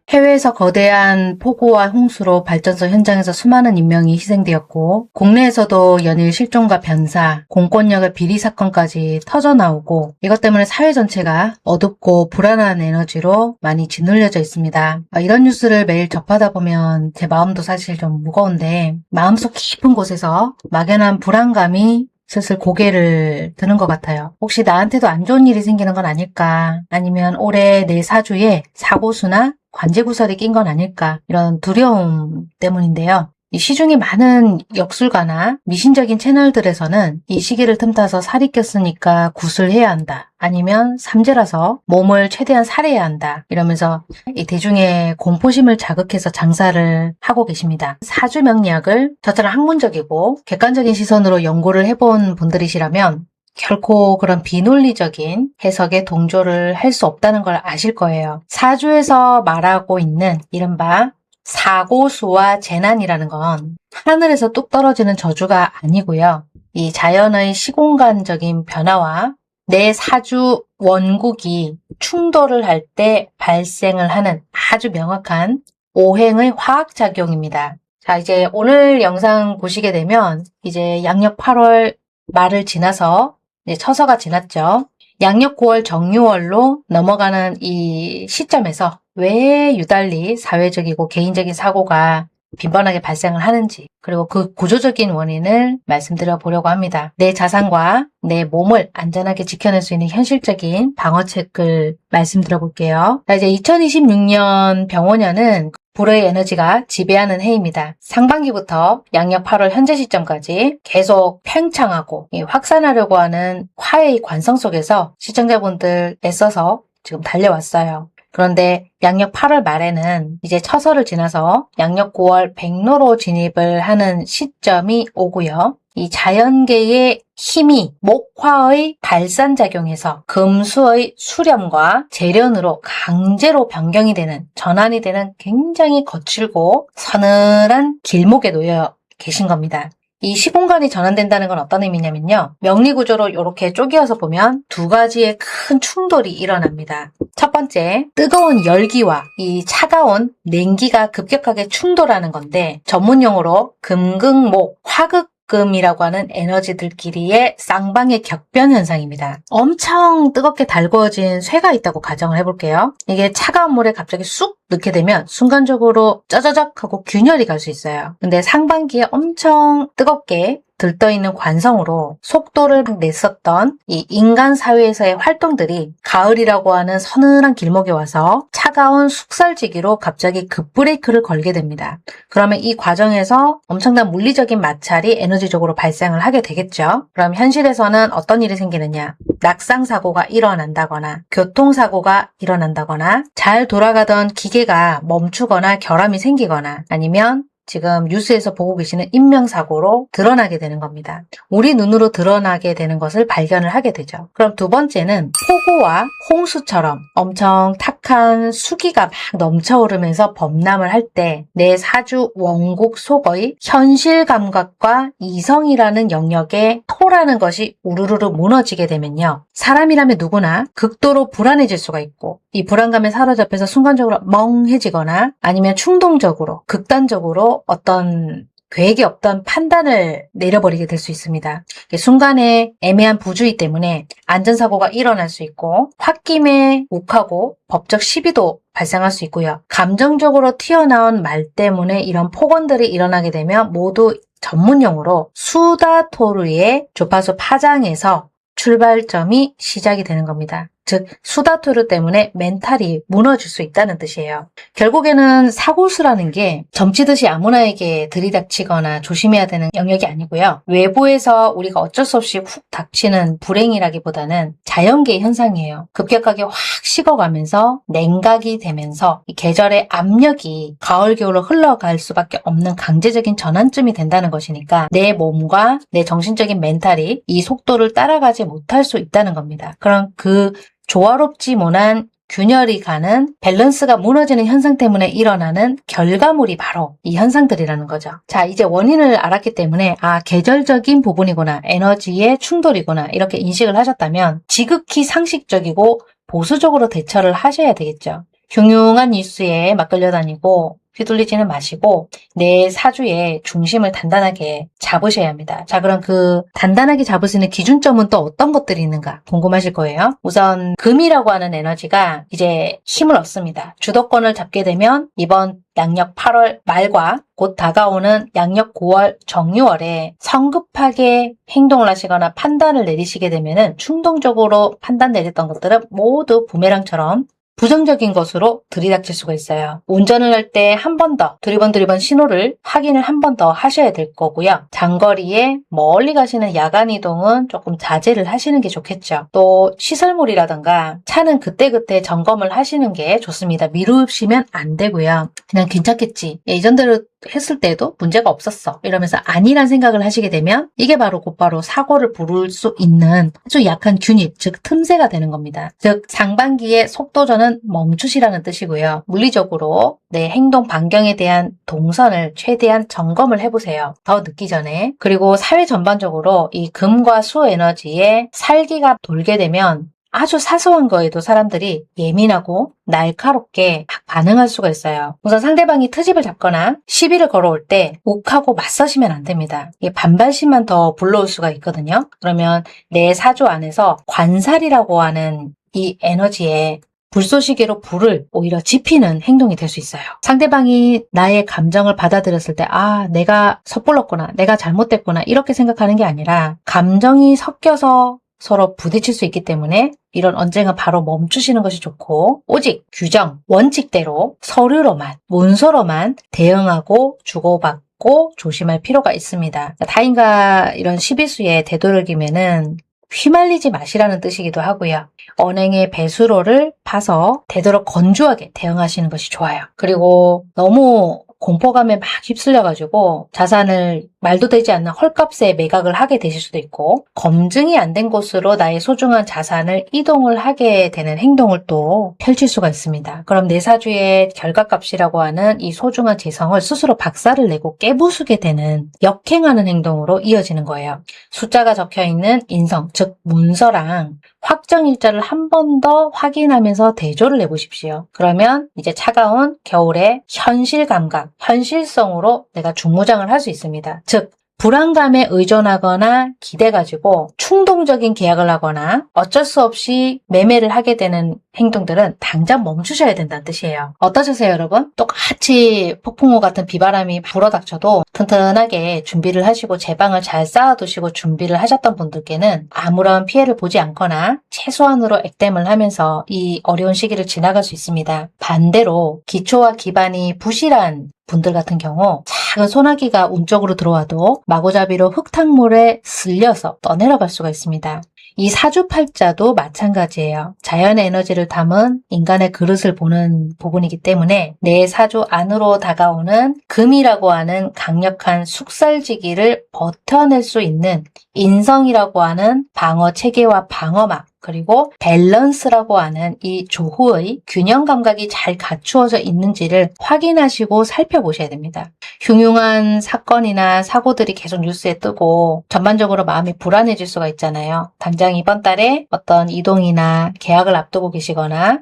해외에서 거대한 폭우와 홍수로 발전소 현장에서 수많은 인명이 희생되었고, 국내에서도 연일 실종과 변사, 공권력의 비리 사건까지 터져나오고, 이것 때문에 사회 전체가 어둡고 불안한 에너지로 많이 짓눌려져 있습니다. 이런 뉴스를 매일 접하다 보면 제 마음도 사실 좀 무거운데, 마음속 깊은 곳에서 막연한 불안감이 슬슬 고개를 드는 것 같아요. 혹시 나한테도 안 좋은 일이 생기는 건 아닐까? 아니면 올해 내 사주에 사고수나 관제구설이 낀 건 아닐까? 이런 두려움 때문인데요. 이 시중에 많은 역술가나 미신적인 채널들에서는 이 시기를 틈타서 살이 꼈으니까 굿을 해야 한다. 아니면 삼재라서 몸을 최대한 살해야 한다. 이러면서 이 대중의 공포심을 자극해서 장사를 하고 계십니다. 사주 명리학을 저처럼 학문적이고 객관적인 시선으로 연구를 해본 분들이시라면 결코 그런 비논리적인 해석에 동조를 할 수 없다는 걸 아실 거예요. 사주에서 말하고 있는 이른바 사고수와 재난이라는 건 하늘에서 뚝 떨어지는 저주가 아니고요. 이 자연의 시공간적인 변화와 내 사주 원국이 충돌을 할 때 발생을 하는 아주 명확한 오행의 화학작용입니다. 자, 이제 오늘 영상 보시게 되면 이제 양력 8월 말을 지나서 이제 처서가 지났죠. 양력 9월 정유월로 넘어가는 이 시점에서 왜 유달리 사회적이고 개인적인 사고가 빈번하게 발생을 하는지, 그리고 그 구조적인 원인을 말씀드려 보려고 합니다. 내 자산과 내 몸을 안전하게 지켜낼 수 있는 현실적인 방어책을 말씀드려 볼게요. 자, 이제 2026년 병원년은 불의 에너지가 지배하는 해입니다. 상반기부터 양력 8월 현재 시점까지 계속 팽창하고 확산하려고 하는 화의 관성 속에서 시청자분들 애써서 지금 달려왔어요. 그런데 양력 8월 말에는 이제 처서를 지나서 양력 9월 백로로 진입을 하는 시점이 오고요. 이 자연계의 힘이 목화의 발산작용에서 금수의 수렴과 재련으로 강제로 변경이 되는, 전환이 되는 굉장히 거칠고 서늘한 길목에 놓여 계신 겁니다. 이 시공간이 전환된다는 건 어떤 의미냐면요. 명리구조로 이렇게 쪼개어서 보면 두 가지의 큰 충돌이 일어납니다. 첫 번째, 뜨거운 열기와 이 차가운 냉기가 급격하게 충돌하는 건데 전문용어로 금극목, 화극금이라고 하는 에너지들끼리의 쌍방의 격변 현상입니다. 엄청 뜨겁게 달구어진 쇠가 있다고 가정을 해볼게요. 이게 차가운 물에 갑자기 쑥 넣게 되면 순간적으로 쩌저적 하고 균열이 갈 수 있어요. 근데 상반기에 엄청 뜨겁게 들떠있는 관성으로 속도를 냈었던 이 인간 사회에서의 활동들이 가을이라고 하는 서늘한 길목에 와서 차가운 숙살지기로 갑자기 급브레이크를 걸게 됩니다. 그러면 이 과정에서 엄청난 물리적인 마찰이 에너지적으로 발생을 하게 되겠죠. 그럼 현실에서는 어떤 일이 생기느냐? 낙상사고가 일어난다거나 교통사고가 일어난다거나 잘 돌아가던 기계가 멈추거나 결함이 생기거나 아니면 지금 뉴스에서 보고 계시는 인명사고로 드러나게 되는 겁니다. 우리 눈으로 드러나게 되는 것을 발견을 하게 되죠. 그럼 두 번째는 폭우와 홍수처럼 엄청 탁한 수기가 막 넘쳐오르면서 범람을 할 때 내 사주 원국 속의 현실 감각과 이성이라는 영역에 토라는 것이 우르르르 무너지게 되면요. 사람이라면 누구나 극도로 불안해질 수가 있고 이 불안감에 사로잡혀서 순간적으로 멍해지거나 아니면 충동적으로 극단적으로 어떤 계획이 없던 판단을 내려버리게 될 수 있습니다. 순간에 애매한 부주의 때문에 안전사고가 일어날 수 있고 홧김에 욱하고 법적 시비도 발생할 수 있고요. 감정적으로 튀어나온 말 때문에 이런 폭언들이 일어나게 되면 모두 전문용어로 수다토르의 주파수 파장에서 출발점이 시작이 되는 겁니다. 즉 수다토르 때문에 멘탈이 무너질 수 있다는 뜻이에요. 결국에는 사고수라는 게 점치듯이 아무나에게 들이닥치거나 조심해야 되는 영역이 아니고요. 외부에서 우리가 어쩔 수 없이 훅 닥치는 불행이라기보다는 자연계의 현상이에요. 급격하게 확 식어가면서 냉각이 되면서 이 계절의 압력이 가을 겨울로 흘러갈 수밖에 없는 강제적인 전환점이 된다는 것이니까 내 몸과 내 정신적인 멘탈이 이 속도를 따라가지 못할 수 있다는 겁니다. 그럼 그 조화롭지 못한 균열이 가는 밸런스가 무너지는 현상 때문에 일어나는 결과물이 바로 이 현상들이라는 거죠. 자, 이제 원인을 알았기 때문에 계절적인 부분이구나, 에너지의 충돌이구나 이렇게 인식을 하셨다면 지극히 상식적이고 보수적으로 대처를 하셔야 되겠죠. 흉흉한 뉴스에 막 끌려다니고 휘둘리지는 마시고 내 사주의 중심을 단단하게 잡으셔야 합니다. 자, 그럼 그 단단하게 잡을 수 있는 기준점은 또 어떤 것들이 있는가 궁금하실 거예요. 우선 금이라고 하는 에너지가 이제 힘을 얻습니다. 주도권을 잡게 되면 이번 양력 8월 말과 곧 다가오는 양력 9월 정유월에 성급하게 행동을 하시거나 판단을 내리시게 되면은 충동적으로 판단 내렸던 것들은 모두 부메랑처럼 부정적인 것으로 들이닥칠 수가 있어요. 운전을 할 때 한 번 더 두리번 신호를 확인을 한 번 더 하셔야 될 거고요. 장거리에 멀리 가시는 야간 이동은 조금 자제를 하시는 게 좋겠죠. 또 시설물이라든가 차는 그때그때 점검을 하시는 게 좋습니다. 미루시면 안 되고요. 그냥 괜찮겠지. 예전대로 했을 때도 문제가 없었어. 이러면서 아니란 생각을 하시게 되면 이게 바로 곧바로 사고를 부를 수 있는 아주 약한 균일, 즉 틈새가 되는 겁니다. 즉 상반기에 속도전은 멈추시라는 뜻이고요. 물리적으로 내 행동 반경에 대한 동선을 최대한 점검을 해보세요. 더 늦기 전에. 그리고 사회 전반적으로 이 금과 수 에너지에 살기가 돌게 되면 아주 사소한 거에도 사람들이 예민하고 날카롭게 반응할 수가 있어요. 우선 상대방이 트집을 잡거나 시비를 걸어올 때 욱하고 맞서시면 안 됩니다. 이게 반발심만 더 불러올 수가 있거든요. 그러면 내 사주 안에서 관살이라고 하는 이 에너지에 불쏘시개로 불을 오히려 지피는 행동이 될 수 있어요. 상대방이 나의 감정을 받아들였을 때 내가 섣불렀구나, 내가 잘못됐구나 이렇게 생각하는 게 아니라 감정이 섞여서 서로 부딪힐 수 있기 때문에 이런 언쟁은 바로 멈추시는 것이 좋고 오직 규정, 원칙대로 서류로만, 문서로만 대응하고 주고받고 조심할 필요가 있습니다. 타인과 이런 시비수에 되도록이면은 휘말리지 마시라는 뜻이기도 하고요. 언행의 배수로를 파서 되도록 건조하게 대응하시는 것이 좋아요. 그리고 너무 공포감에 막 휩쓸려가지고 자산을 말도 되지 않는 헐값에 매각을 하게 되실 수도 있고 검증이 안 된 곳으로 나의 소중한 자산을 이동을 하게 되는 행동을 또 펼칠 수가 있습니다. 그럼 내 사주의 결과값이라고 하는 이 소중한 재성을 스스로 박살을 내고 깨부수게 되는 역행하는 행동으로 이어지는 거예요. 숫자가 적혀있는 인성, 즉 문서랑 확정일자를 한 번 더 확인하면서 대조를 해보십시오. 그러면 이제 차가운 겨울의 현실 감각, 현실성으로 내가 중무장을 할 수 있습니다. 즉 불안감에 의존하거나 기대 가지고 충동적인 계약을 하거나 어쩔 수 없이 매매를 하게 되는 행동들은 당장 멈추셔야 된다는 뜻이에요. 어떠세요, 여러분? 똑같이 폭풍우 같은 비바람이 불어닥쳐도 튼튼하게 준비를 하시고 제방을 잘 쌓아두시고 준비를 하셨던 분들께는 아무런 피해를 보지 않거나 최소한으로 액땜을 하면서 이 어려운 시기를 지나갈 수 있습니다. 반대로 기초와 기반이 부실한 분들 같은 경우 작은 소나기가 운 쪽으로 들어와도 마구잡이로 흙탕물에 쓸려서 떠내려갈 수가 있습니다. 이 사주팔자도 마찬가지예요. 자연의 에너지를 담은 인간의 그릇을 보는 부분이기 때문에 내 사주 안으로 다가오는 금이라고 하는 강력한 숙살지기를 버텨낼 수 있는 인성이라고 하는 방어 체계와 방어막, 그리고 밸런스라고 하는 이 조후의 균형 감각이 잘 갖추어져 있는지를 확인하시고 살펴보셔야 됩니다. 흉흉한 사건이나 사고들이 계속 뉴스에 뜨고 전반적으로 마음이 불안해질 수가 있잖아요. 당장 이번 달에 어떤 이동이나 계약을 앞두고 계시거나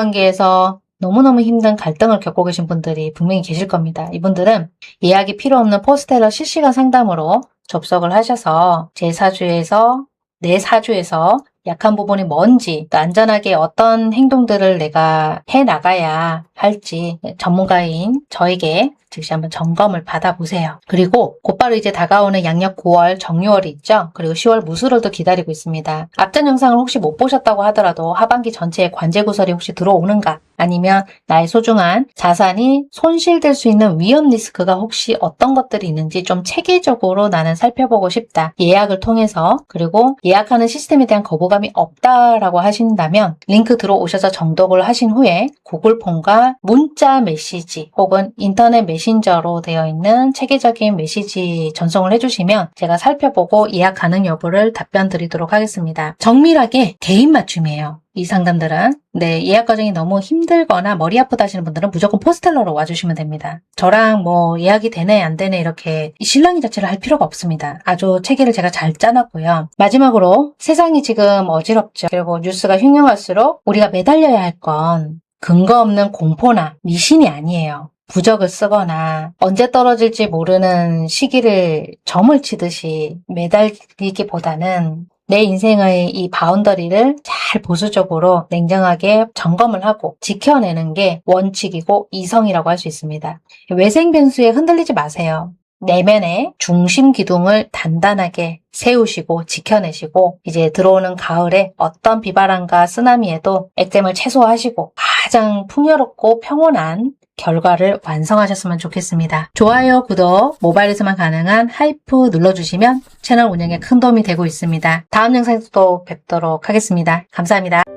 인간관계에서 너무너무 힘든 갈등을 겪고 계신 분들이 분명히 계실 겁니다. 이분들은 예약이 필요 없는 포스텔러 실시간 상담으로 접속을 하셔서 제 사주에서 내 사주에서 약한 부분이 뭔지, 또 안전하게 어떤 행동들을 내가 해나가야 할지 전문가인 저에게 즉시 한번 점검을 받아보세요. 그리고 곧바로 이제 다가오는 양력 9월 정유월이 있죠. 그리고 10월 무술월도 기다리고 있습니다. 앞전 영상을 혹시 못 보셨다고 하더라도 하반기 전체에 관제구설이 혹시 들어오는가, 아니면 나의 소중한 자산이 손실될 수 있는 위험 리스크가 혹시 어떤 것들이 있는지 좀 체계적으로 나는 살펴보고 싶다. 예약을 통해서, 그리고 예약하는 시스템에 대한 거부감이 없다라고 하신다면 링크 들어오셔서 정독을 하신 후에 구글 폼과 문자 메시지 혹은 인터넷 메신저로 되어 있는 체계적인 메시지 전송을 해주시면 제가 살펴보고 예약 가능 여부를 답변 드리도록 하겠습니다. 정밀하게 개인 맞춤이에요. 이 상담들은. 네, 예약 과정이 너무 힘들거나 머리 아프다 하시는 분들은 무조건 포스텔러로 와주시면 됩니다. 저랑 뭐 예약이 되네 안 되네 이렇게 실랑이 자체를 할 필요가 없습니다. 아주 체계를 제가 잘 짜놨고요. 마지막으로 세상이 지금 어지럽죠. 그리고 뉴스가 흉흉할수록 우리가 매달려야 할 건 근거 없는 공포나 미신이 아니에요. 부적을 쓰거나 언제 떨어질지 모르는 시기를 점을 치듯이 매달리기보다는 내 인생의 이 바운더리를 잘 보수적으로 냉정하게 점검을 하고 지켜내는 게 원칙이고 이성이라고 할 수 있습니다. 외생 변수에 흔들리지 마세요. 내면의 중심 기둥을 단단하게 세우시고 지켜내시고 이제 들어오는 가을에 어떤 비바람과 쓰나미에도 액땜을 최소화하시고 가장 풍요롭고 평온한 결과를 완성하셨으면 좋겠습니다. 좋아요, 구독, 모바일에서만 가능한 하이프 눌러주시면 채널 운영에 큰 도움이 되고 있습니다. 다음 영상에서 또 뵙도록 하겠습니다. 감사합니다.